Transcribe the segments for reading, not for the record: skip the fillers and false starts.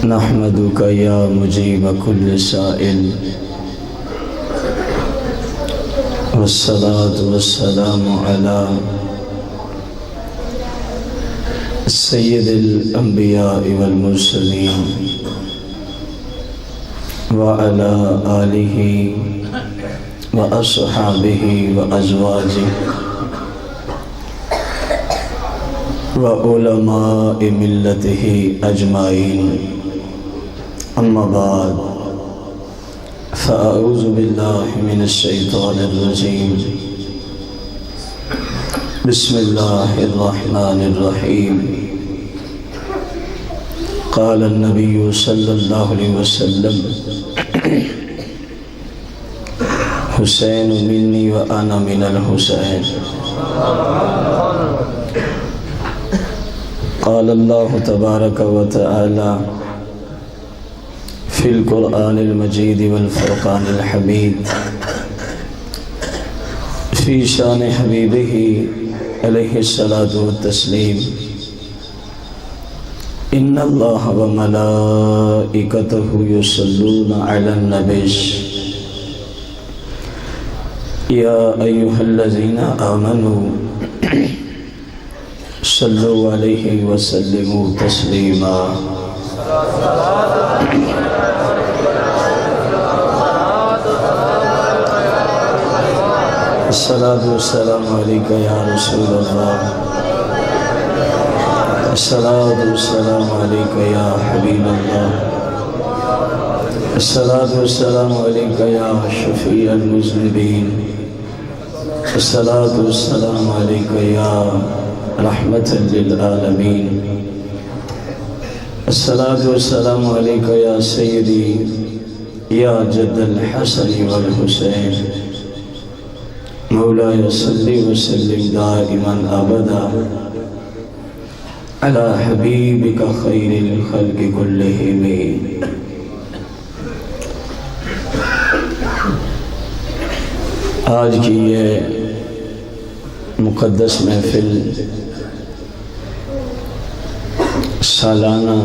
نحمدك يا مجيب كل سائل والصلاة والسلام على سيد الأنبياء والمرسلين وعلى آله وأصحابه وأزواجه وعلماء ملته أجمعين أما بعد فأعوذ بالله من الشيطان الرجيم بسم الله الرحمن الرحيم قال النبي صلى الله عليه وسلم حسين مني وأنا من الحسين قال الله تبارك وتعالى في القرآن المجيد والفرقان الحميد في شان حبيبه عليه الصلاة والتسليم إن الله وملائكته يصلون على النبي يا أيها الذين آمنوا صلوا عليه وسلموا تسليما الصلاة والسلام عليك يا رسول الله الصلاة والسلام عليك يا حبيب الله الصلاة والسلام عليك يا شفيع المذنبين الصلاة والسلام عليك يا رحمة للعالمين الصلاة والسلام عليك يا سيدي يا جد الحسن والحسين مولاي صل وسلم دائما أبدا على حبيبك خير الخلق كلهم آج کی یہ مقدس محفل سالانہ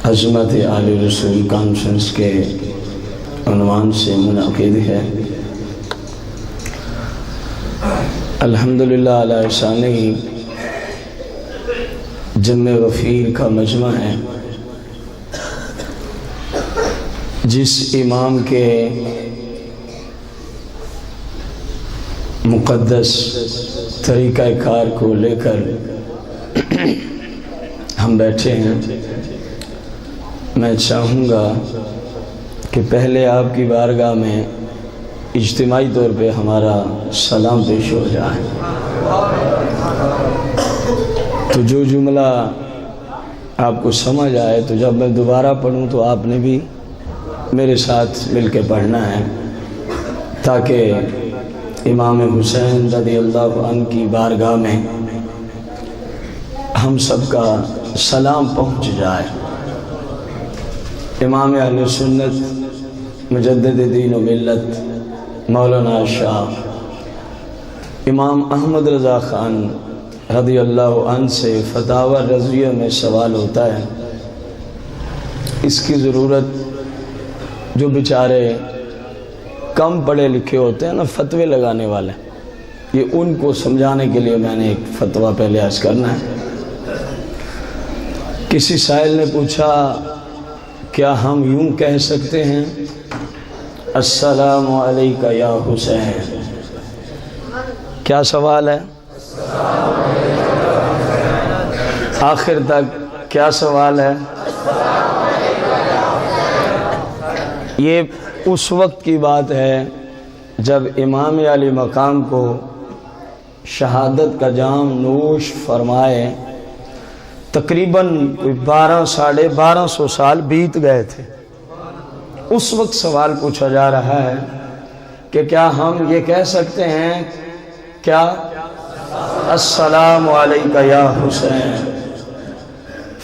عظمت آل رسول کانفرنس کے عنوان سے منعقد ہے۔ الحمدللہ علی احسانہ جمع غفیر کا مجمع ہے، جس امام کے مقدس طریقہ کار کو لے کر ہم بیٹھے ہیں۔ میں چاہوں گا کہ پہلے آپ کی بارگاہ میں اجتماعی طور پہ ہمارا سلام پیش ہو جائے، تو جو جملہ آپ کو سمجھ آئے تو جب میں دوبارہ پڑھوں تو آپ نے بھی میرے ساتھ مل کے پڑھنا ہے، تاکہ امام حسین رضی اللہ عنہ کی بارگاہ میں ہم سب کا سلام پہنچ جائے۔ امام اہل سنت مجدد دین و ملت مولانا شاہ امام احمد رضا خان رضی اللہ عنہ سے فتاوی رضویہ میں سوال ہوتا ہے۔ اس کی ضرورت جو بیچارے کم پڑھے لکھے ہوتے ہیں نا، فتوے لگانے والے، یہ ان کو سمجھانے کے لیے میں نے ایک فتویٰ پہلے عرض کرنا ہے۔ کسی سائل نے پوچھا کیا ہم یوں کہہ سکتے ہیں السلام علیکہ یا حسین؟ کیا سوال ہے؟ آخر تک کیا سوال ہے؟ یہ اس وقت کی بات ہے جب امام علی مقام کو شہادت کا جام نوش فرمائے، تقریباً 1200 سال بیت گئے تھے۔ اس وقت سوال پوچھا جا رہا ہے کہ کیا ہم یہ کہہ سکتے ہیں کیا السلام علیکہ یا حسین؟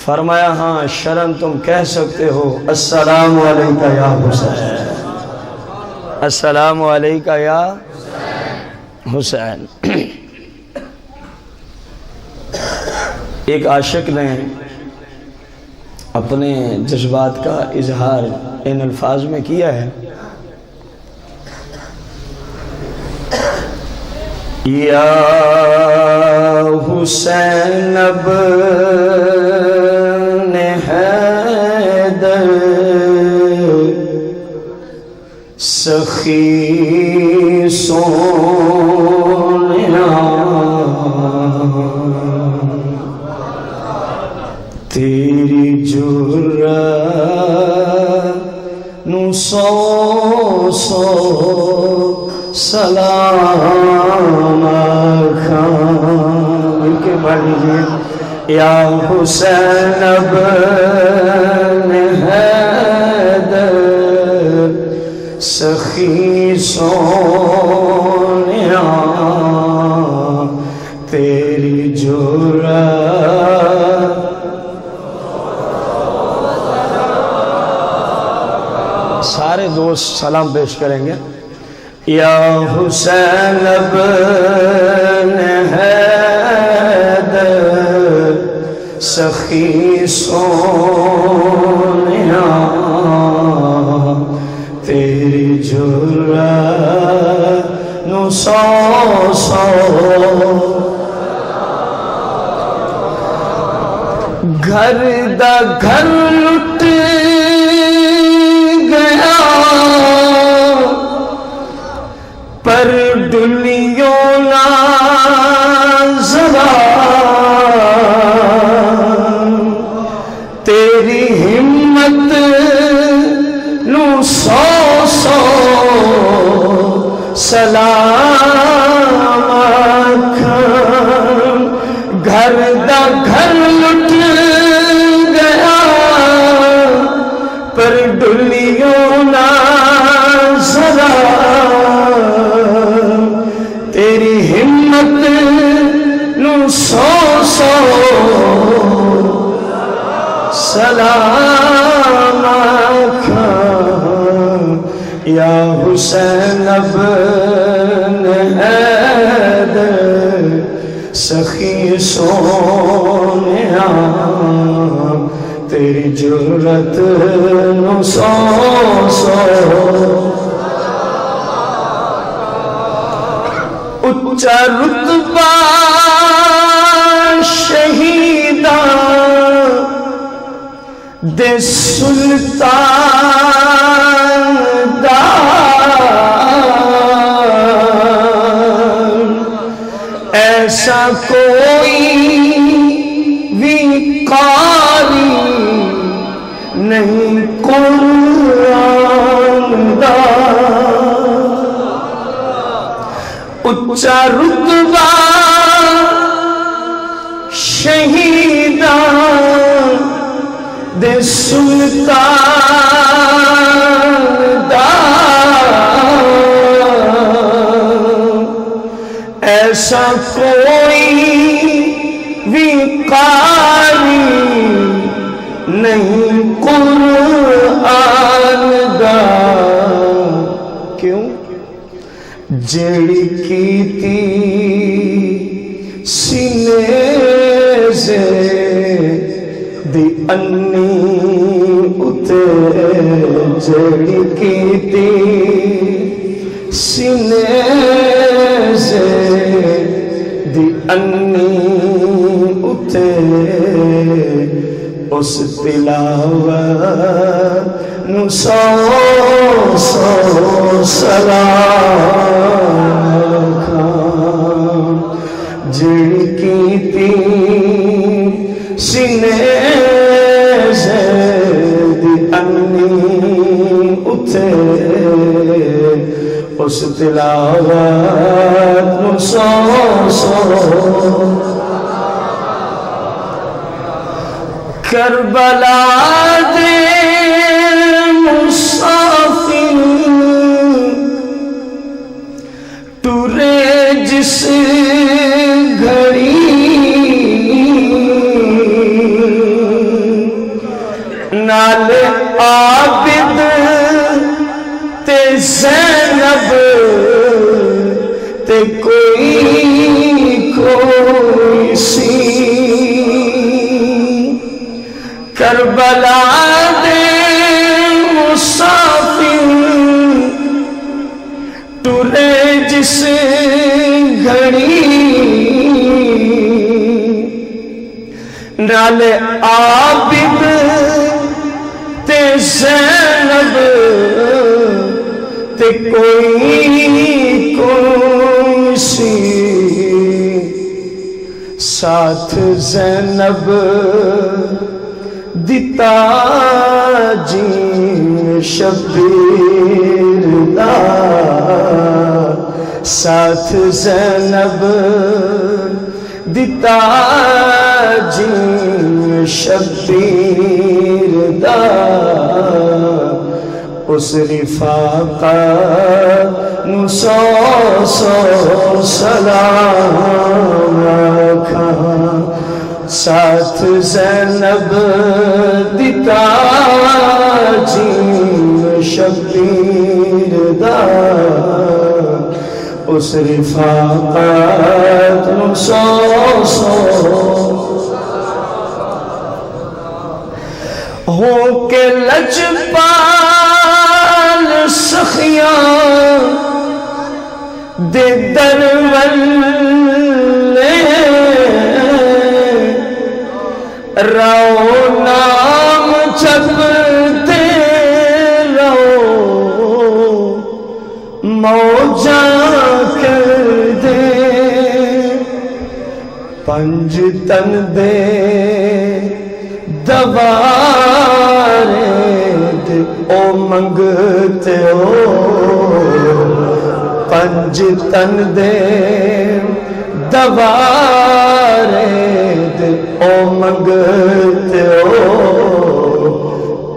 فرمایا ہاں شرن تم کہہ سکتے ہو السلام علیکہ یا حسین، السلام علیکہ یا حسین۔ ایک عاشق نے اپنے جذبات کا اظہار ان الفاظ میں کیا ہے، یا حسین ابن حیدر سخی سونیا تیری جرأت نو سو سو سلام خان کے پڑھ لیجئے، یا حسین ابن حیدر سخی سونیا تیری جرأت سارے دوست سلام پیش کریں گے، یا حسین ابن حیدر سخی سونیا تیری جرأت نو سو سو گھر دا گھر لٹ گیا پر ڈلیوں نہ ذرا تیری ہمت نو سو سو سلام گھر دا گھر لٹ گیا پر ڈلیوں نہ ذرا تیری ہمت نو سو سو سلام یا حسین ابن حیدر سخی سونیا تیری جرأت نو سو سو اچا رتبہ شہیداں دے سلطان دا ایسا کوئی بھی قاری نہیں قرآن دا اچا رتبہ شہیداں دے سلطان دا ایسا کوئی بھی قاری نہیں قرآن دا کیوں جڑی کیتی سینے سے دی انی اتے جڑی کیتی سینے سے دی انی اتے اس تلاوت نو سو سو سلام خان جڑی کیتی سینے سے دی انی اتے اس تلاوت نو سو سو کربلا دے مسافر ٹورے جس گھڑی نال عابد تے زینب تے کوئی سی کربلا دے مسافر ٹرے جس گھڑی نال عابد تے زینب تے کوئی سی ساتھ زینب دیتا جی شبیر دا ساتھ زینب دیتا جی شبیر دا اس رفاقہ نو سو سلام رکھا ساتھ زینب دیتا جی شبیر دا اس رفاقت نو سو ہو کے لجپال سخیاں دے درولے رو نام جپتے رہو موجاں کر دے پنج تن دے دوارے دے او منگتے ہو پنج تن دے دوارے دے او منگتے ہو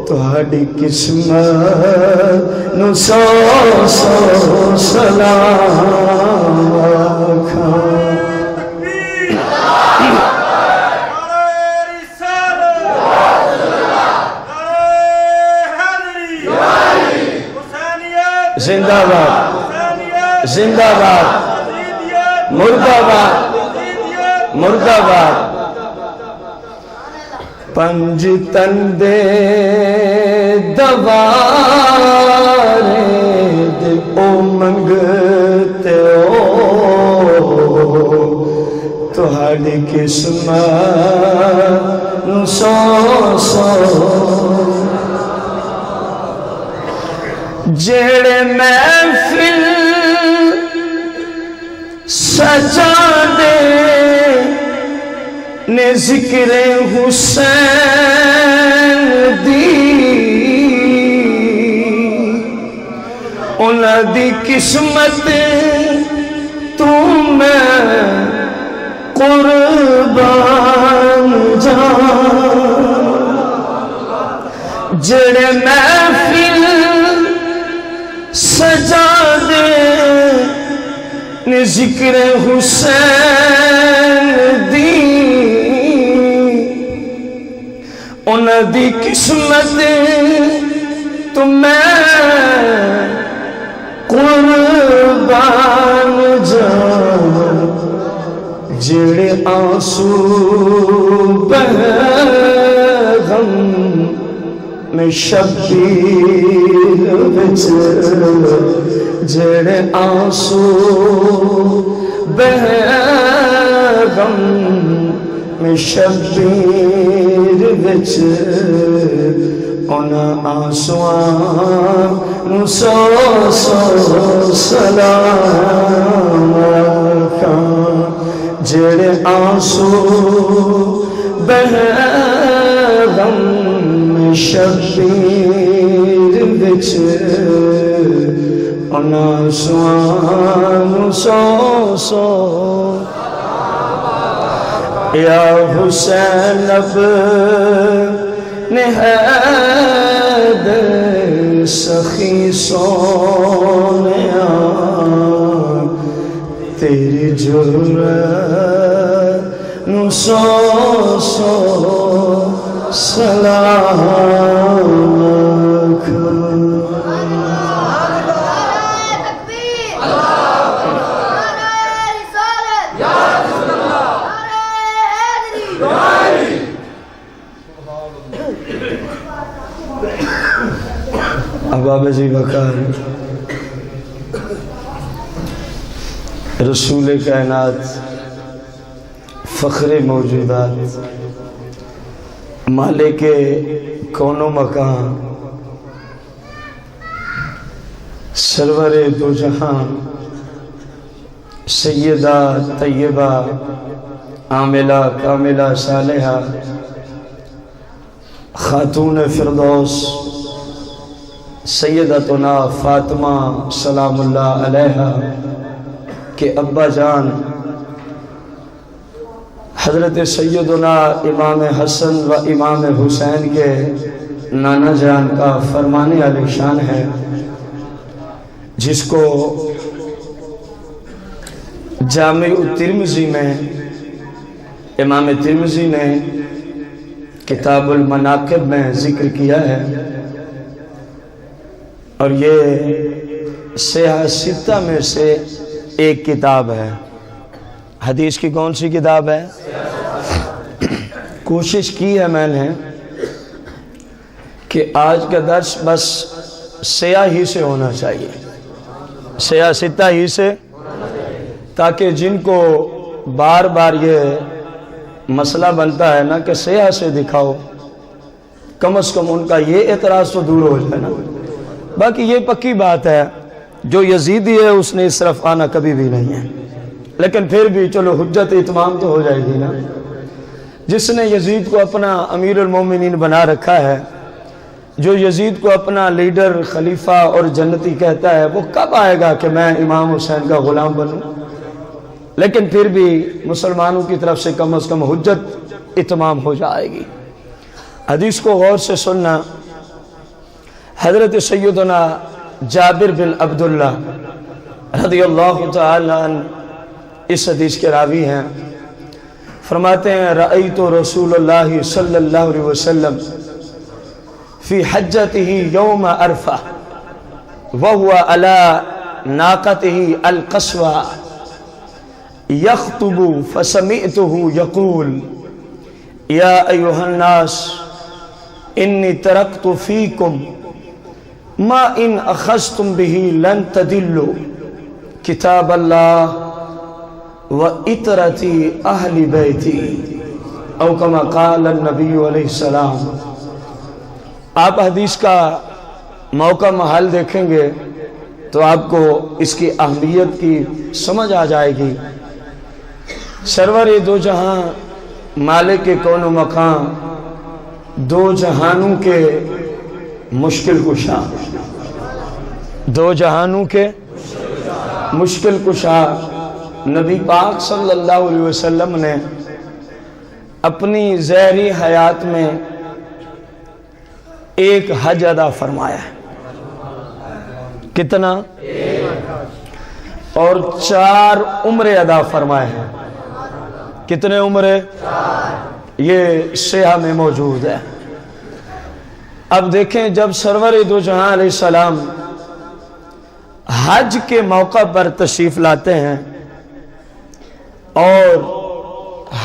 تہاڈی قسمت نو سو سلام آکھاں زندہ باد زندہ باد مردہ باد مردہ باد پنج تن دے دوارے دے او منگتے ہو تہاڈی قسمت نو سو جڑے محفل سجا دے نے ذکر حسین دی انہاں دی قسمت تو میں قربان جان جڑے محفل سجا دے نے ذکر حسین دی انہاں دی قسمت تو میں قربان جان جڑے آنسو بہغم میں شبیر وچ جڑے آنسو بہغم میں شبیر وچ انہاں آنسواں نو سو سلام آکھاں جڑے آنسو بہغم میں شبیر وچ انہاں آنسواں نو سو یا حسین ابن حیدر سخی سونیا تیری جرت نو سو سلام ارباب ذی وقار رسول کائنات فخر موجودات مالک کون و مکان سرور دو جہاں سیدہ طیبہ عاملہ کاملہ صالحہ خاتون فردوس سیدتنا فاطمہ سلام اللہ علیہا کے ابا جان حضرت سیدنا امام حسن و امام حسین کے نانا جان کا فرمانے علی شان ہے، جس کو جامع ترمذی میں امام ترمذی نے کتاب المناقب میں ذکر کیا ہے، اور یہ سیاہ ستہ میں سے ایک کتاب ہے۔ حدیث کی کون سی کتاب ہے؟ کوشش کی ہے میں نے کہ آج کا درس بس سیاہ ہی سے ہونا چاہیے، سیاہ ستہ ہی سے، تاکہ جن کو بار بار یہ مسئلہ بنتا ہے نا کہ سیاہ سے دکھاؤ، کم از کم ان کا یہ اعتراض تو دور ہو جائے نا۔ باقی یہ پکی بات ہے، جو یزیدی ہے اس نے اس طرف آنا کبھی بھی نہیں ہے، لیکن پھر بھی چلو حجت اتمام تو ہو جائے گی نا۔ جس نے یزید کو اپنا امیر المومنین بنا رکھا ہے، جو یزید کو اپنا لیڈر، خلیفہ اور جنتی کہتا ہے، وہ کب آئے گا کہ میں امام حسین کا غلام بنوں؟ لیکن پھر بھی مسلمانوں کی طرف سے کم از کم حجت اتمام ہو جائے گی۔ حدیث کو غور سے سننا۔ حضرت سیدنا جابر بن عبداللہ رضی اللہ تعالی عنہ اس حدیث کے راوی ہیں، فرماتے ہیں رأیت رسول اللہ صلی اللہ علیہ وسلم فی حجتہ یوم عرفہ وہو علی ناقتہ القصوى یخطب فسمعتہ یقول یا ایہا الناس انی ترکت فیکم ما ان اخذتم به لن تدلوا کتاب اللہ وَإِطْرَتِ أَهْلِ بَيْتِ او کما قال النبی علیہ السلام۔ آپ حدیث کا موقع محل دیکھیں گے تو آپ کو اس کی اہمیت کی سمجھ آ جائے گی۔ سرور دو جہاں مالک کون و مقام دو جہانوں کے مشکل کشا، دو جہانوں کے مشکل کشا نبی پاک صلی اللہ علیہ وسلم نے اپنی ظاہری حیات میں ایک حج ادا فرمایا ہے۔ کتنا؟ اور 4 عمرے ادا فرمائے ہیں۔ کتنے عمرے؟ یہ سیاہ میں موجود ہے۔ اب دیکھیں، جب سرور دو جہاں علیہ السلام حج کے موقع پر تشریف لاتے ہیں، اور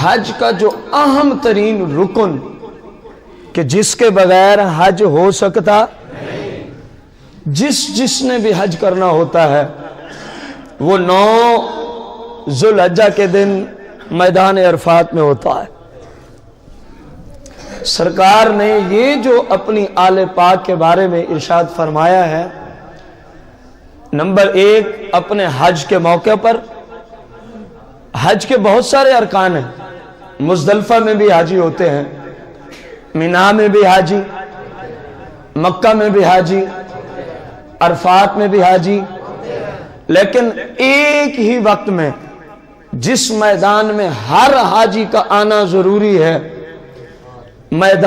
حج کا جو اہم ترین رکن کہ جس کے بغیر حج ہو سکتا، جس نے بھی حج کرنا ہوتا ہے وہ 9 ذوالحجہ کے دن میدان عرفات میں ہوتا ہے۔ سرکار نے یہ جو اپنی آل پاک کے بارے میں ارشاد فرمایا ہے، نمبر 1 اپنے حج کے موقع پر، حج کے بہت سارے ارکان ہیں، مزدلفہ میں بھی حاجی ہوتے ہیں، مینا میں بھی حاجی، مکہ میں بھی حاجی، عرفات میں بھی حاجی، لیکن ایک ہی وقت میں جس میدان میں ہر حاجی کا آنا ضروری ہے، میدان